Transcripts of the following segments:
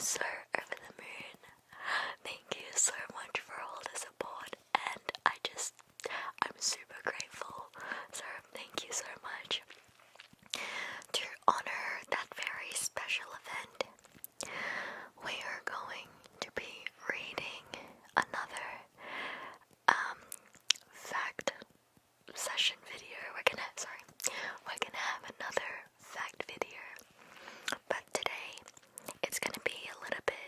so over the moon. Thank you so much for all the support, and I'm super grateful. So thank you so much. To honor that very special event, we are going to be reading another fact session video. We're gonna have another fact video, but today it's gonna be a little bit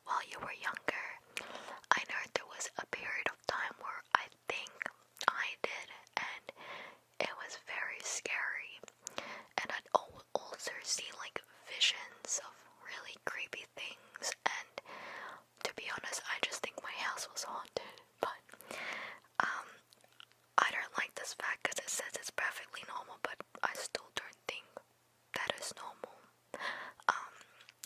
while you were younger? I know there was a period of time where I think I did, and it was very scary. And I'd also see like visions of really creepy things, and to be honest, I just think my house was haunted. But um, I don't like this fact because it says it's perfectly normal, but I still don't think that is normal.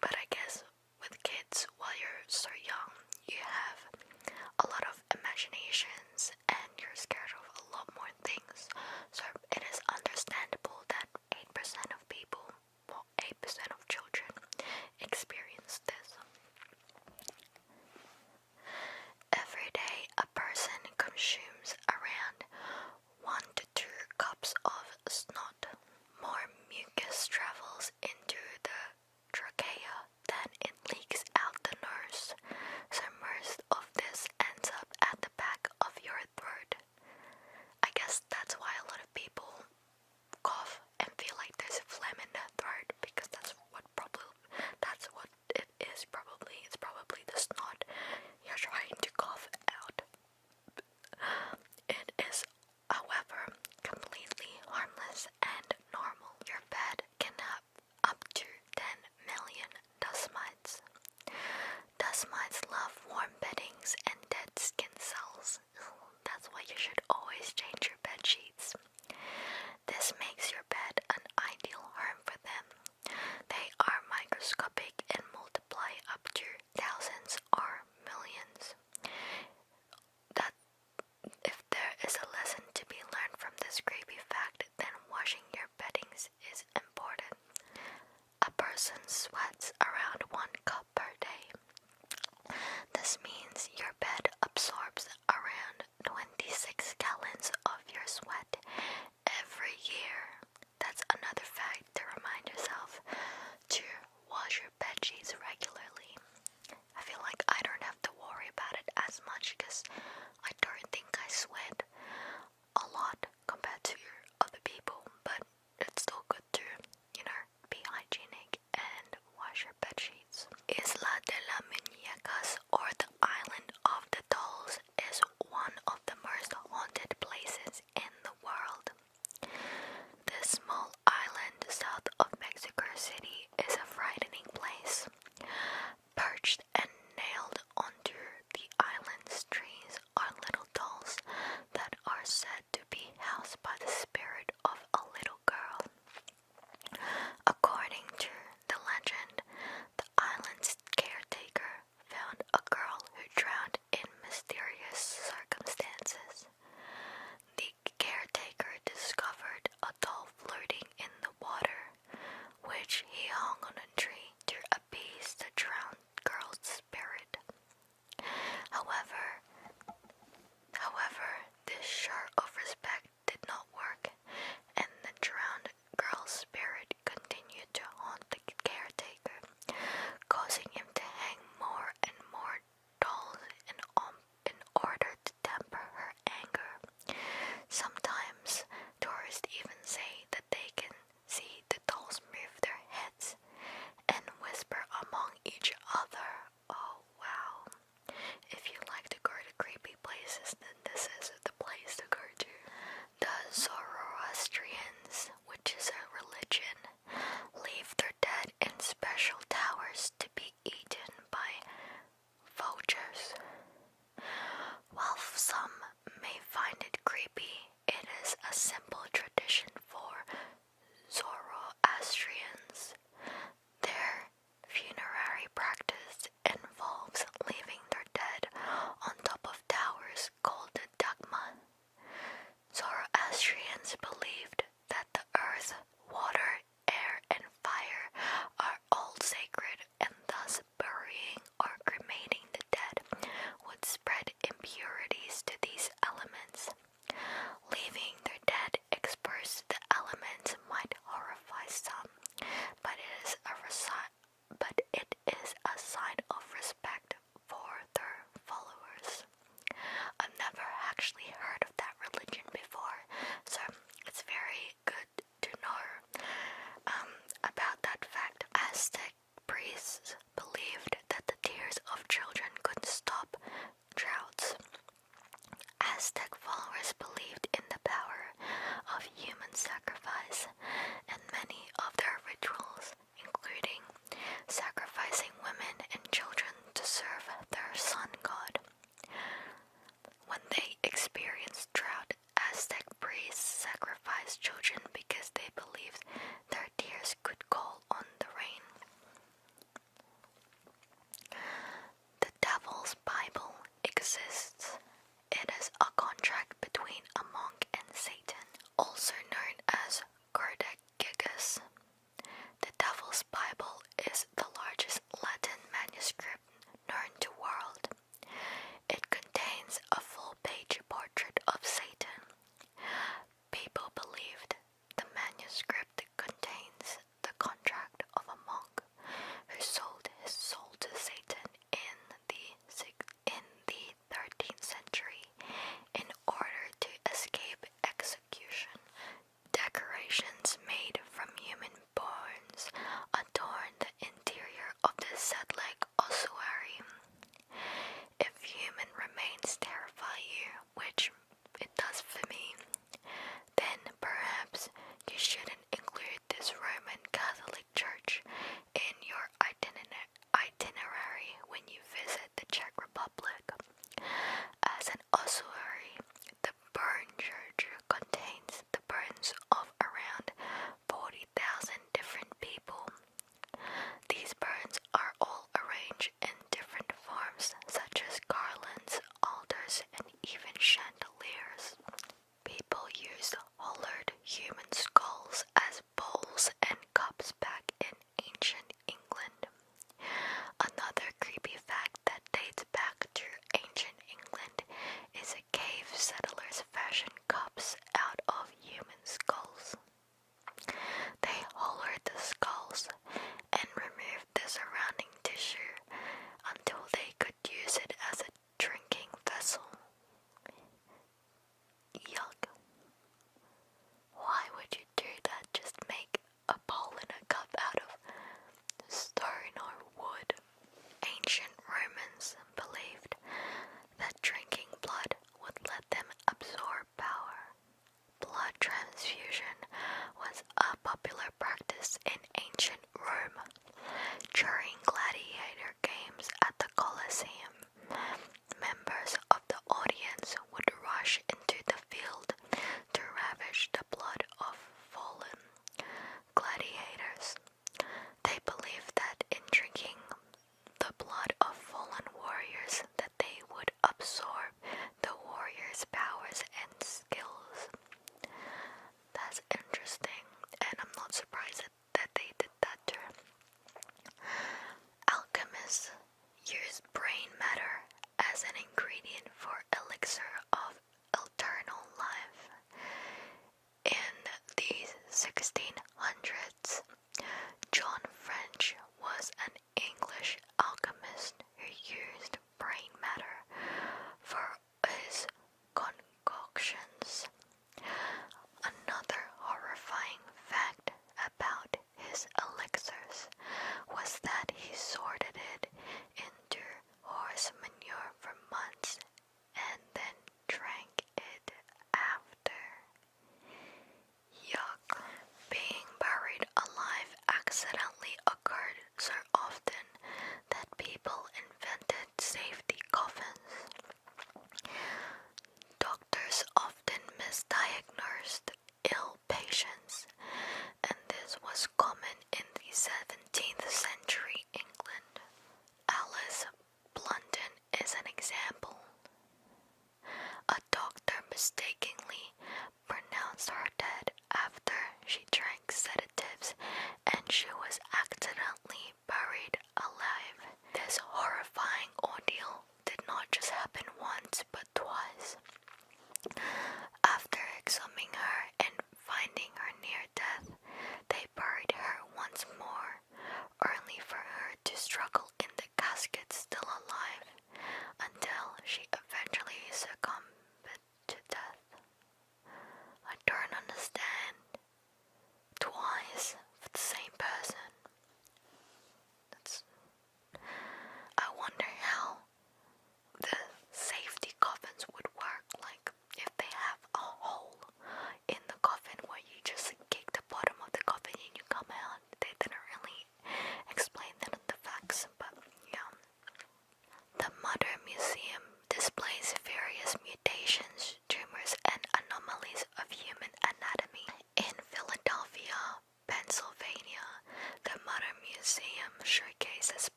But I guess with kids, while you're so young, you have a lot of imaginations and you're scared of a lot more things. So it is understandable that 8% of people, well, 8% of children experience this.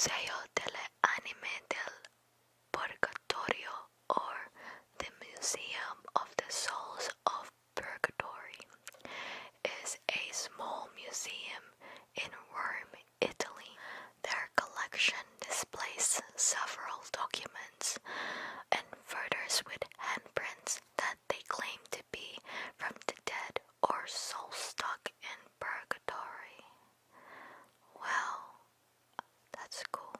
Museo delle Anime del Purgatorio, or the Museum of the Souls of Purgatory, is a small museum in Rome, Italy. Their collection displays several documents and photos with handprints that they claim to be from the dead or souls stuck in purgatory. Wow, that's cool.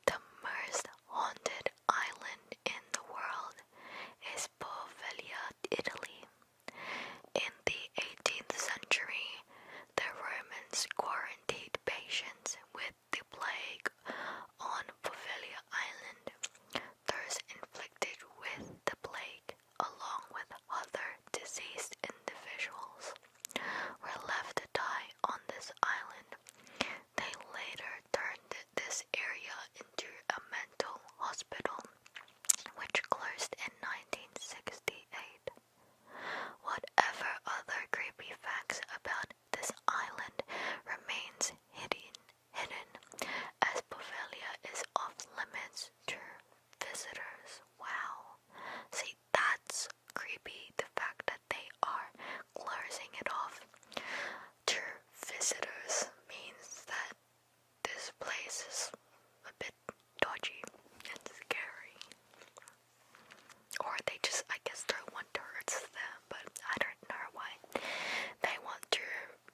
The most haunted island in the world is Poveglia, Italy. In the 18th century, the Romans quarantined patients with the plague on Poveglia Island. Those inflicted with the plague, along with other diseased individuals, were left to die on this island. They later turned this area into a mental hospital, which closed in 1968. Whatever other creepy facts about this island remains hidden, as Poveglia is off limits to visitors. Wow. See, that's creepy, the fact that they are closing it off to visitors means that this place is a bit dodgy and scary. Or they just, I guess, don't want tourists there, but I don't know why they want to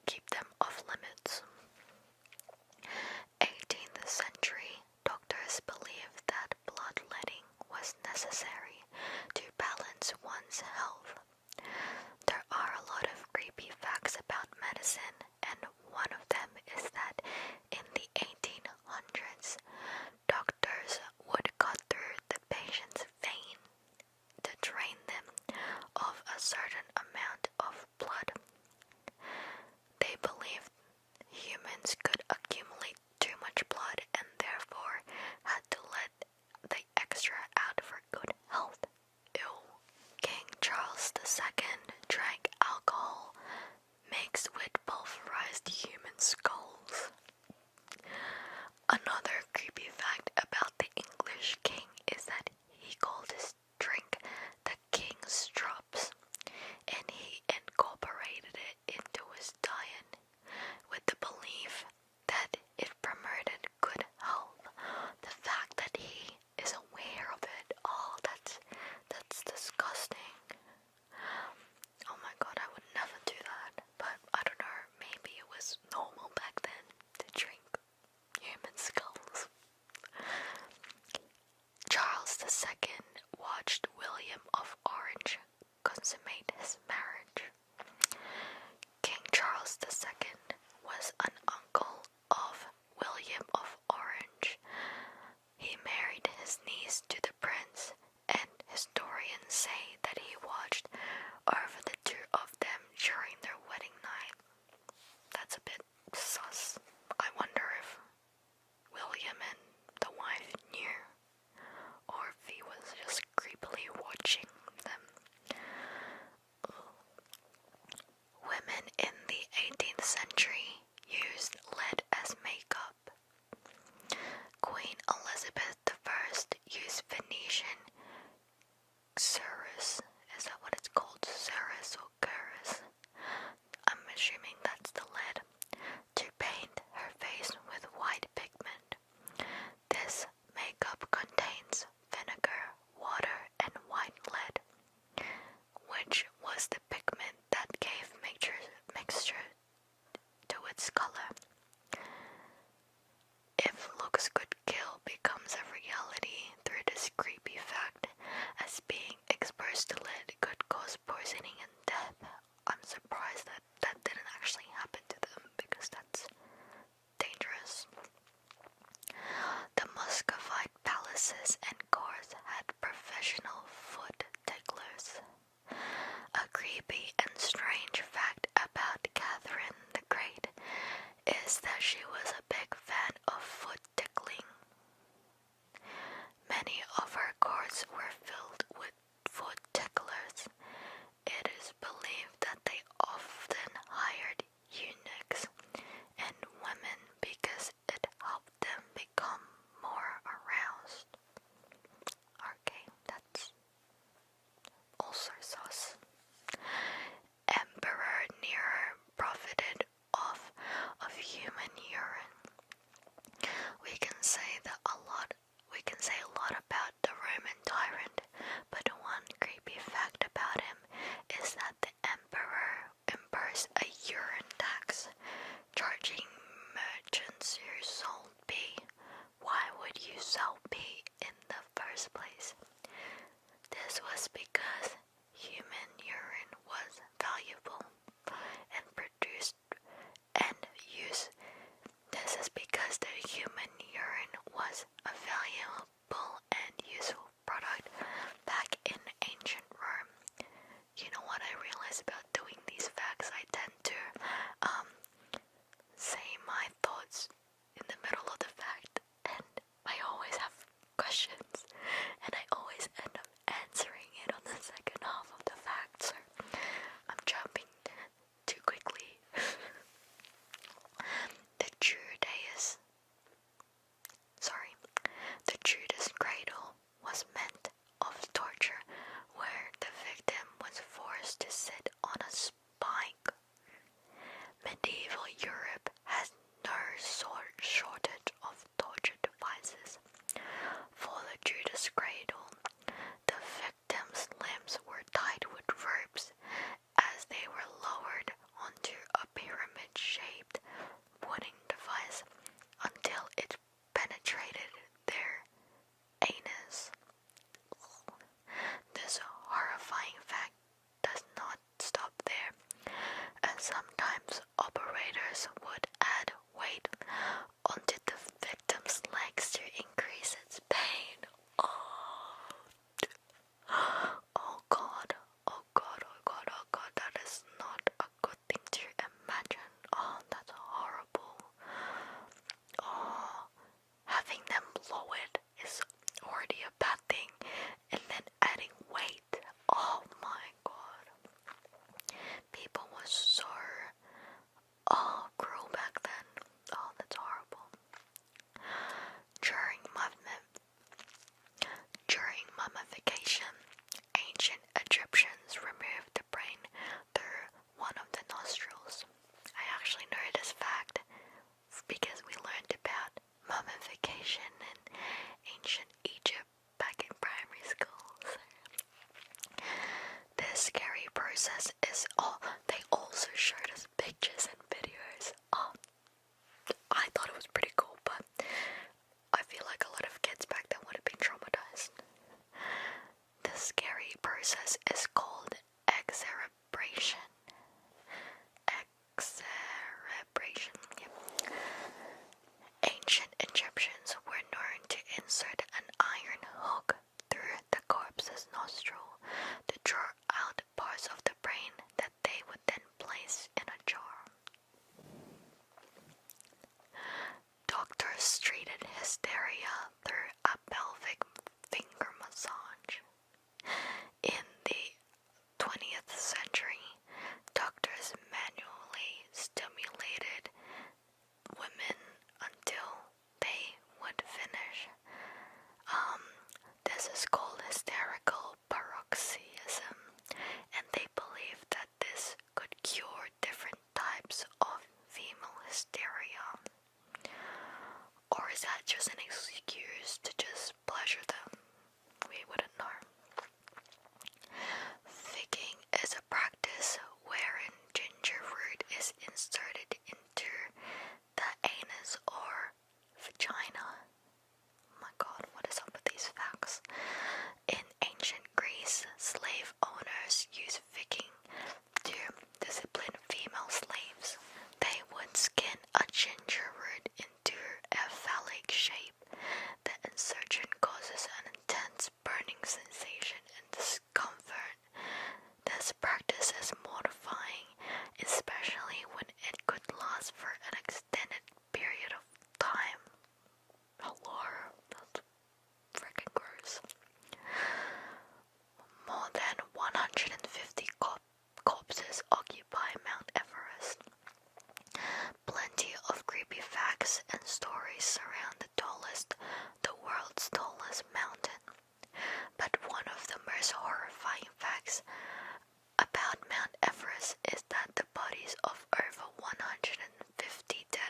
keep them off limits. 18th century, doctors believed that bloodletting was necessary to balance one's health. There are a lot of creepy facts about medicine, and one of them is that in the 1800s, doctors would cut through the patient's vein to drain them of a certain amount of blood. They believed humans could accumulate too much blood and therefore had to let the extra out for good health. Ew. King Charles II drank alcohol mixed with pulverized human skulls. Another creepy fact about the English king is that he called his drink the King's Drops, and he incorporated it into his diet with the belief that it promoted good health. The fact that he is aware of it, oh, that's disgusting. Oh my god, I would never do that, but I don't know, maybe it was normal back then to drink human skulls. Charles II watched William of Orange consummate his marriage. King Charles II was an uncle of William of Orange. He married his niece to the prince, and historians say that he watched over the two of them during their wedding night. That's a bit sus. I wonder if William and the wife knew, or if he was just creepily watching them. Women in the 18th century used lead as makeup. Queen Elizabeth I used Venetian cerus. Is that what it's called? Cerus or curus? I'm assuming that's the lead. To paint her face with white pigment. This makeup contains vinegar, water, and white lead, which was the pigment that gave mixture to its color. If looks could kill becomes a reality through this creepy fact, as being exposed to lead could cause poisoning and death, I'm surprised that that didn't actually happen to them, because that's dangerous. The Muscovite palaces and courts had professional foot ticklers. A creepy and strange fact about Catherine the Great is that she was a big fan of foot tickling. Many of her courts were filled with foot ticklers. It is believed that they often hired eunuchs and women doctors would add weight onto the victim's legs to increase its pain. Oh God, oh God, oh God, oh God, that is not a good thing to imagine. Oh, that's horrible. Oh, having them blow it is already a bad thing, and then adding weight. Oh my God. People were so cruel back then. Oh, that's horrible. During mummification, ancient Egyptians removed the brain through one of the nostrils. I actually know this fact because we learned about mummification in ancient Egypt back in primary school. This scary process is they also showed us pictures and videos. I thought it was pretty cool, but I feel like a lot of kids back then would have been traumatized. The scary process is called excerebration. Excerebration. Yep. Ancient Egyptians were known to insert an iron hook through the corpse's nostril to draw out parts of the brain that they would then place in a jar. Doctors treated hysteria through a pelvic finger massage. In the 20th century, doctors manually stimulated women until they would finish. This is called hysterical paroxysm, and they believed that this could cure different types of female hysteria. Or is that just an excuse to just pleasure them? We wouldn't know. Ficking is a practice wherein ginger root is inserted into the anus or vagina. Oh my God, what is up with these facts? In ancient Greece, slave owners used ficking to discipline female slaves. They would skin a ginger root into a phallic shape. The insertion causes an intense burning sensation and discomfort. This practice is mortifying, especially when it could last for an extended period of time. Hello, that's freaking gross. More than 150 corpses occupy Mount Everest. Plenty of creepy facts and stories surround the world's tallest mountain. But one of the most horrifying facts about Mount Everest is that the bodies of over 150 dead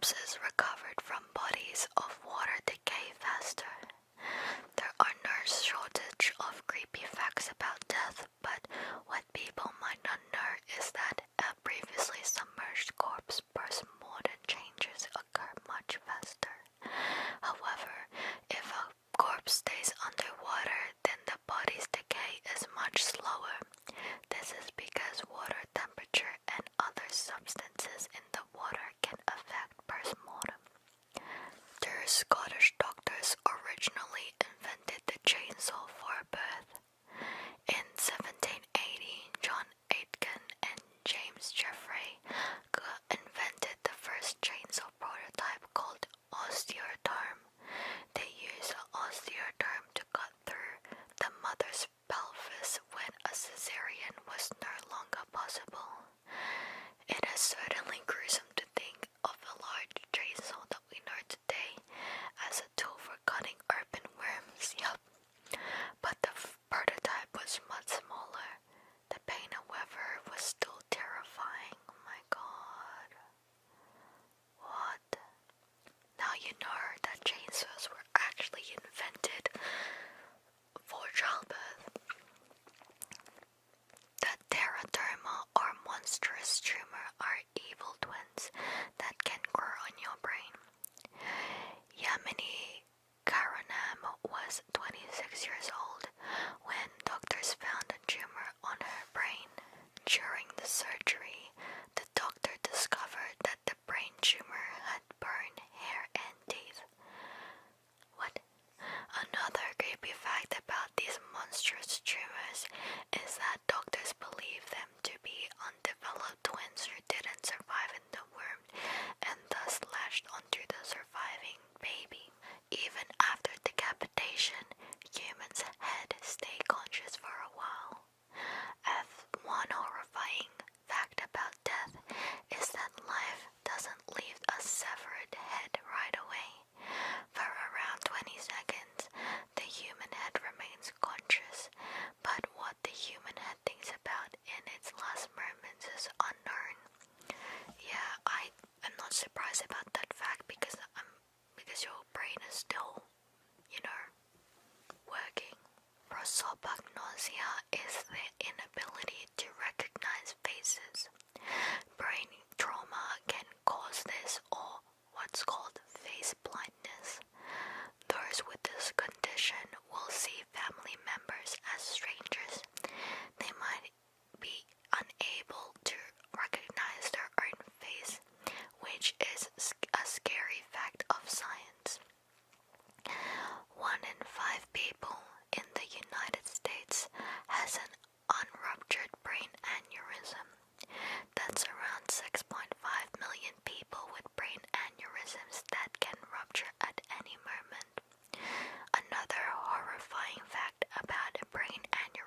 corpses recovered from bodies of water decay faster. There are no shortage of creepy facts about death, but what people might not know is that a previously submerged corpse post-mortem changes occur much faster. However, if a corpse stays underwater, then the body's decay is much slower. This is because water temperature and other substances in the water can affect post-mortem. The Scottish doctors originally invented the chainsaw for birth. In 1780, John Aitken and James Jeffrey invented the first chainsaw prototype called osteoderm. They used an osteoderm to cut through the mother's pelvis when a cesarean was no longer possible. It is certainly gruesome to think of a large chainsaw that we know today as a tool for cutting open worms. Yup. But the prototype was much smaller. The pain, however, was still terrifying. Oh my god. What? Now you know that chainsaws were actually invented for childbirth. The Teratoderma or monstrous tumor are evil twins that can grow on your brain. Yamini Karanam was 26 years old when doctors found a tumor on her brain. During the surgery, the doctor discovered that the brain tumor had burned hair and teeth. What? Another creepy fact about these monstrous tumors is that doctors believe them to be undeveloped twins who didn't survive in the womb and thus latched onto the surviving baby. Even after decapitation, humans' head stay conscious for a while. One horrifying fact about death is that life doesn't leave a severed head right away. For around 20 seconds, the human head remains conscious, but what the human head thinks about in its last moments is unknown. Yeah, I'm not surprised about that fact because your brain is still, working. Prosopagnosia is the inability to recognize faces. Brain trauma can cause this, or what's called face blindness. Those with this condition will see family members as strangers. They might be unable to recognize their own face, which is a scary fact of science. 1 in 5 people in the United States has an unruptured brain aneurysm. That's around 6.5 million people with brain aneurysms that can rupture at any moment. Another horrifying fact about brain aneurysms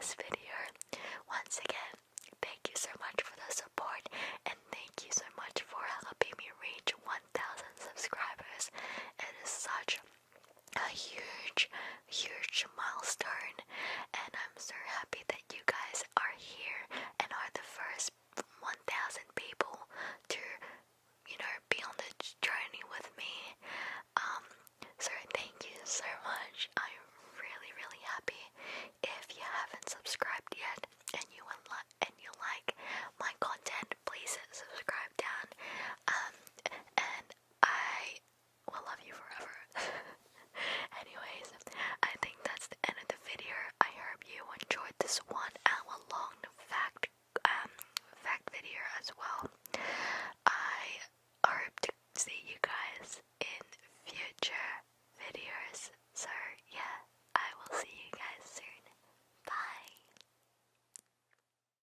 this video. Once again, thank you so much for the support, and thank you so much for helping me reach 1,000 subscribers. It is such a huge milestone